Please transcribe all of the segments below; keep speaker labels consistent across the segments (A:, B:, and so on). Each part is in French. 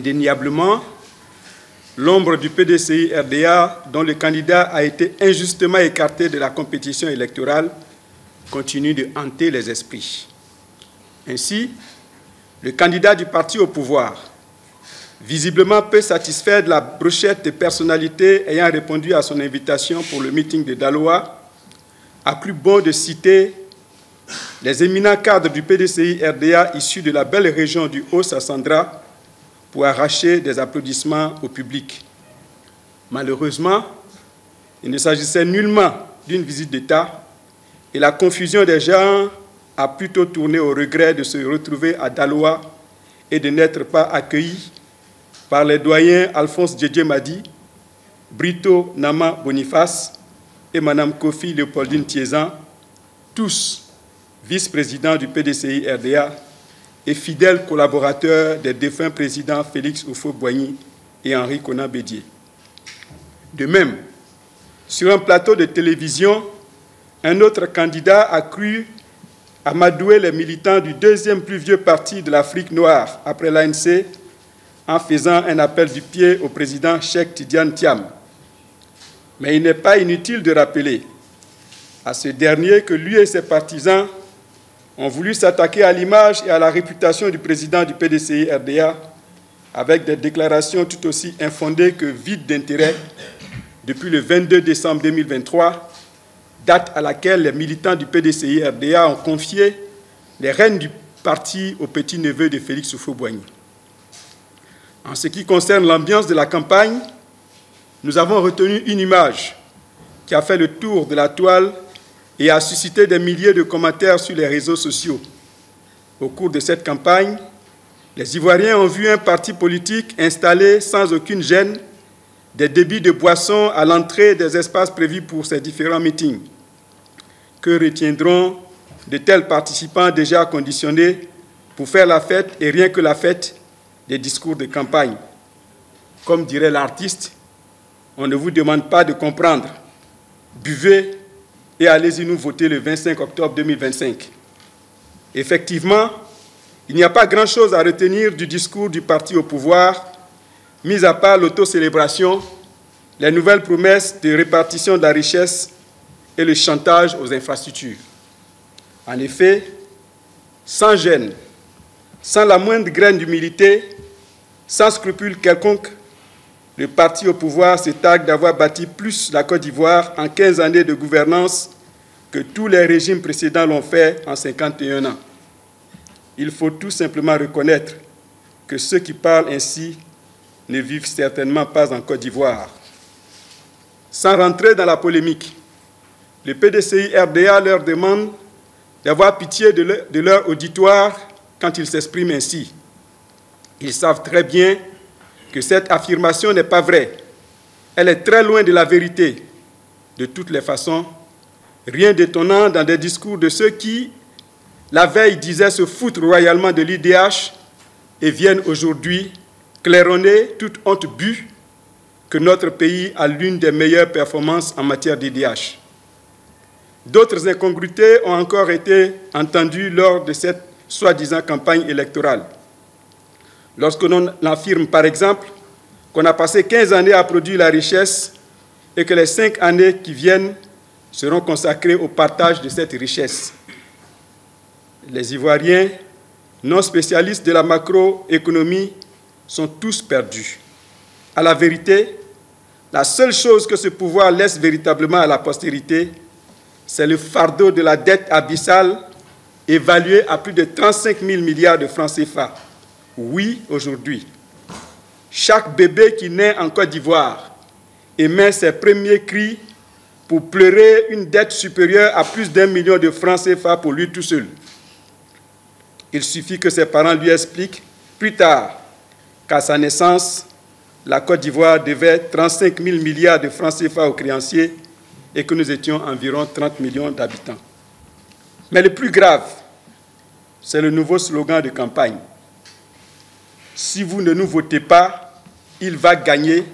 A: Indéniablement, l'ombre du PDCI-RDA, dont le candidat a été injustement écarté de la compétition électorale, continue de hanter les esprits. Ainsi, le candidat du parti au pouvoir, visiblement peu satisfait de la brochette de personnalités ayant répondu à son invitation pour le meeting de Daloa, a cru bon de citer les éminents cadres du PDCI-RDA issus de la belle région du Haut-Sassandra pour arracher des applaudissements au public. Malheureusement, il ne s'agissait nullement d'une visite d'État et la confusion des genres a plutôt tourné au regret de se retrouver à Daloa et de n'être pas accueilli par les doyens Alphonse Djedje Madi, Brito Nama Boniface et Mme Kofi Léopoldine Thiézan, tous vice-présidents du PDCI-RDA et fidèles collaborateurs des défunts présidents Félix Houphouët-Boigny et Henri Konan Bédié. De même, sur un plateau de télévision, un autre candidat a cru amadouer les militants du deuxième plus vieux parti de l'Afrique noire après l'ANC en faisant un appel du pied au président Cheikh Tidiane Thiam. Mais il n'est pas inutile de rappeler à ce dernier que lui et ses partisans ont voulu s'attaquer à l'image et à la réputation du président du PDCI-RDA avec des déclarations tout aussi infondées que vides d'intérêt depuis le 22 décembre 2023, date à laquelle les militants du PDCI-RDA ont confié les rênes du parti au petit-neveu de Félix Houphouët-Boigny. En ce qui concerne l'ambiance de la campagne, nous avons retenu une image qui a fait le tour de la toile et a suscité des milliers de commentaires sur les réseaux sociaux. Au cours de cette campagne, les Ivoiriens ont vu un parti politique installé sans aucune gêne des débits de boissons à l'entrée des espaces prévus pour ces différents meetings. Que retiendront de tels participants déjà conditionnés pour faire la fête et rien que la fête des discours de campagne? Comme dirait l'artiste, on ne vous demande pas de comprendre. Buvez et allez-y nous voter le 25 octobre 2025. Effectivement, il n'y a pas grand-chose à retenir du discours du parti au pouvoir, mis à part l'autocélébration, les nouvelles promesses de répartition de la richesse et le chantage aux infrastructures. En effet, sans gêne, sans la moindre graine d'humilité, sans scrupule quelconque, le parti au pouvoir se targue d'avoir bâti plus la Côte d'Ivoire en 15 années de gouvernance que tous les régimes précédents l'ont fait en 51 ans. Il faut tout simplement reconnaître que ceux qui parlent ainsi ne vivent certainement pas en Côte d'Ivoire. Sans rentrer dans la polémique, le PDCI-RDA leur demande d'avoir pitié de leur auditoire quand ils s'expriment ainsi. Ils savent très bien que cette affirmation n'est pas vraie. Elle est très loin de la vérité. De toutes les façons, rien d'étonnant dans des discours de ceux qui, la veille, disaient se foutre royalement de l'IDH et viennent aujourd'hui claironner, toute honte bue, que notre pays a l'une des meilleures performances en matière d'IDH. D'autres incongruités ont encore été entendues lors de cette soi-disant campagne électorale. Lorsque l'on affirme, par exemple, qu'on a passé 15 années à produire la richesse et que les 5 années qui viennent seront consacrées au partage de cette richesse. Les Ivoiriens, non spécialistes de la macroéconomie, sont tous perdus. À la vérité, la seule chose que ce pouvoir laisse véritablement à la postérité, c'est le fardeau de la dette abyssale évaluée à plus de 35 000 milliards de francs CFA. Oui, aujourd'hui, chaque bébé qui naît en Côte d'Ivoire émet ses premiers cris pour pleurer une dette supérieure à plus d'1 million de francs CFA pour lui tout seul. Il suffit que ses parents lui expliquent plus tard qu'à sa naissance, la Côte d'Ivoire devait 35 000 milliards de francs CFA aux créanciers et que nous étions environ 30 millions d'habitants. Mais le plus grave, c'est le nouveau slogan de campagne. Si vous ne nous votez pas, il va gagner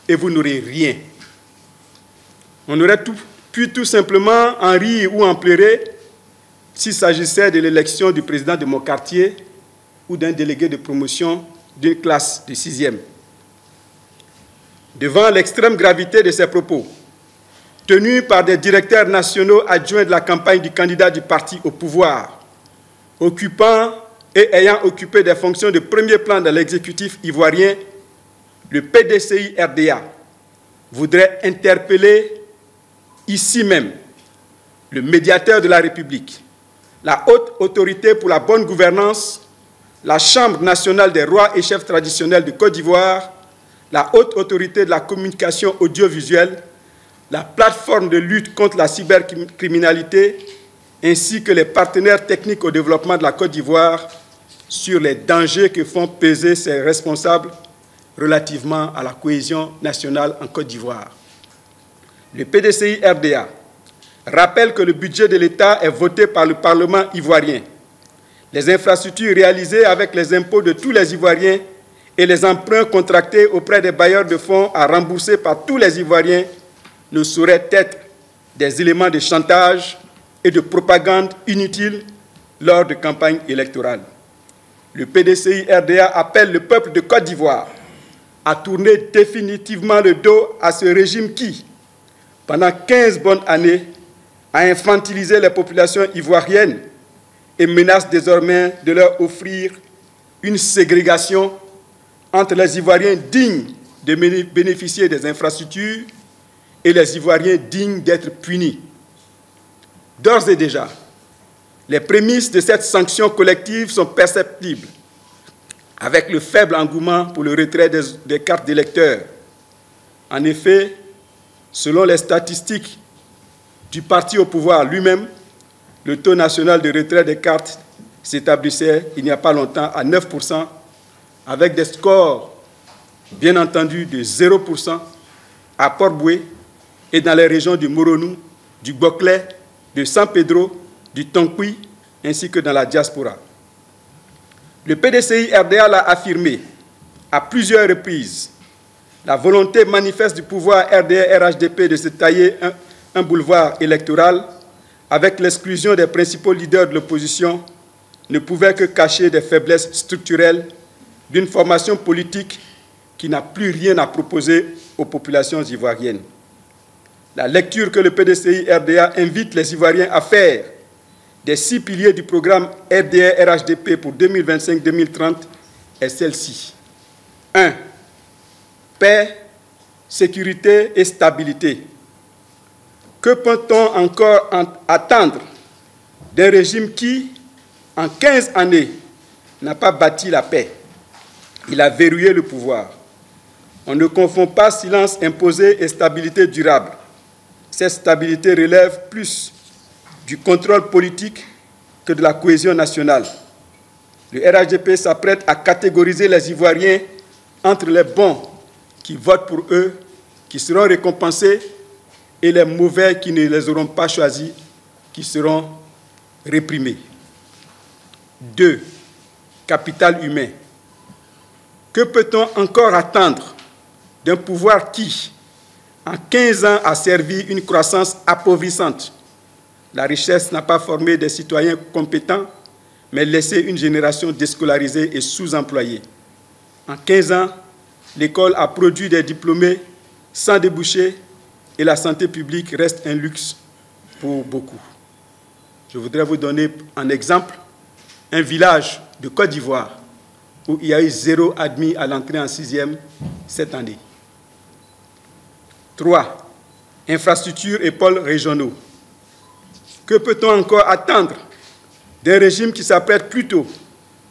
A: et vous n'aurez rien. On aurait pu tout simplement en rire ou en pleurer s'il s'agissait de l'élection du président de mon quartier ou d'un délégué de promotion d'une classe de 6e. Devant l'extrême gravité de ces propos, tenus par des directeurs nationaux adjoints de la campagne du candidat du parti au pouvoir, occupant et ayant occupé des fonctions de premier plan dans l'exécutif ivoirien, le PDCI-RDA voudrait interpeller ici même le médiateur de la République, la haute autorité pour la bonne gouvernance, la Chambre nationale des rois et chefs traditionnels de Côte d'Ivoire, la haute autorité de la communication audiovisuelle, la plateforme de lutte contre la cybercriminalité, ainsi que les partenaires techniques au développement de la Côte d'Ivoire sur les dangers que font peser ces responsables relativement à la cohésion nationale en Côte d'Ivoire. Le PDCI-RDA rappelle que le budget de l'État est voté par le Parlement ivoirien. Les infrastructures réalisées avec les impôts de tous les Ivoiriens et les emprunts contractés auprès des bailleurs de fonds à rembourser par tous les Ivoiriens ne sauraient être des éléments de chantage et de propagande inutiles lors de campagnes électorales. Le PDCI-RDA appelle le peuple de Côte d'Ivoire à tourner définitivement le dos à ce régime qui, pendant 15 bonnes années, a infantilisé les populations ivoiriennes et menace désormais de leur offrir une ségrégation entre les Ivoiriens dignes de bénéficier des infrastructures et les Ivoiriens dignes d'être punis. D'ores et déjà, les prémices de cette sanction collective sont perceptibles, avec le faible engouement pour le retrait des cartes d'électeurs. En effet, selon les statistiques du parti au pouvoir lui-même, le taux national de retrait des cartes s'établissait il n'y a pas longtemps à 9%, avec des scores, bien entendu, de 0% à Port-Boué et dans les régions du Moronou, du Boclé, de San Pedro, du Tonkoui, ainsi que dans la diaspora. Le PDCI-RDA l'a affirmé à plusieurs reprises. La volonté manifeste du pouvoir RDA-RHDP de se tailler un boulevard électoral avec l'exclusion des principaux leaders de l'opposition ne pouvait que cacher des faiblesses structurelles d'une formation politique qui n'a plus rien à proposer aux populations ivoiriennes. La lecture que le PDCI-RDA invite les Ivoiriens à faire des 6 piliers du programme RDA-RHDP pour 2025-2030 est celle-ci. 1. Paix, sécurité et stabilité. Que peut-on encore attendre d'un régime qui, en 15 années, n'a pas bâti la paix? Il a verrouillé le pouvoir. On ne confond pas silence imposé et stabilité durable. Cette stabilité relève plus du contrôle politique que de la cohésion nationale. Le RHDP s'apprête à catégoriser les Ivoiriens entre les bons qui votent pour eux, qui seront récompensés, et les mauvais qui ne les auront pas choisis, qui seront réprimés. 2. Capital humain. Que peut-on encore attendre d'un pouvoir qui, en 15 ans, a servi une croissance appauvrissante? La richesse n'a pas formé des citoyens compétents, mais laissé une génération déscolarisée et sous-employée. En 15 ans, l'école a produit des diplômés sans débouchés et la santé publique reste un luxe pour beaucoup. Je voudrais vous donner un exemple, un village de Côte d'Ivoire où il y a eu 0 admis à l'entrée en 6e cette année. 3. Infrastructures et pôles régionaux. Que peut-on encore attendre d'un régime qui s'apprête plutôt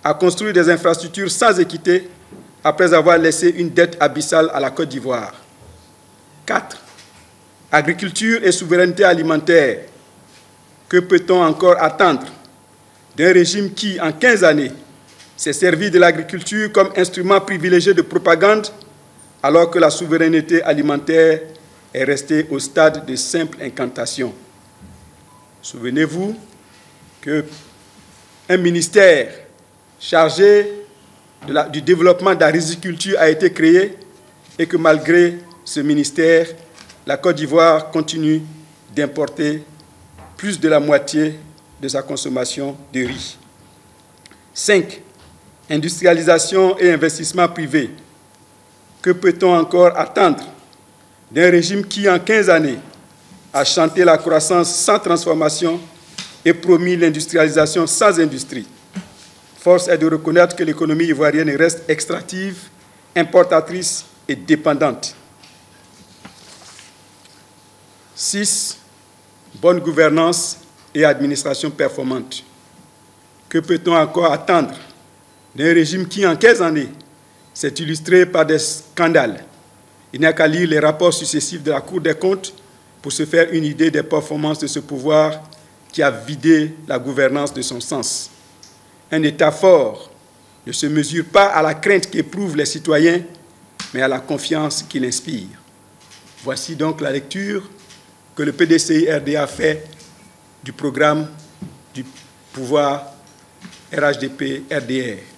A: à construire des infrastructures sans équité après avoir laissé une dette abyssale à la Côte d'Ivoire? 4. Agriculture et souveraineté alimentaire. Que peut-on encore attendre d'un régime qui, en 15 années, s'est servi de l'agriculture comme instrument privilégié de propagande, alors que la souveraineté alimentaire est restée au stade de simple incantation? Souvenez-vous qu'un ministère chargé du développement de la riziculture a été créé et que malgré ce ministère, la Côte d'Ivoire continue d'importer plus de la moitié de sa consommation de riz. 5. Industrialisation et investissement privé. Que peut-on encore attendre d'un régime qui, en 15 années, a chanté la croissance sans transformation et promis l'industrialisation sans industrie? Force est de reconnaître que l'économie ivoirienne reste extractive, importatrice et dépendante. 6. Bonne gouvernance et administration performante. Que peut-on encore attendre d'un régime qui, en 15 années, s'est illustré par des scandales? Il n'y a qu'à lire les rapports successifs de la Cour des comptes pour se faire une idée des performances de ce pouvoir qui a vidé la gouvernance de son sens. Un État fort ne se mesure pas à la crainte qu'éprouvent les citoyens, mais à la confiance qu'il inspire. Voici donc la lecture que le PDCI-RDA fait du programme du pouvoir RHDP-RDR.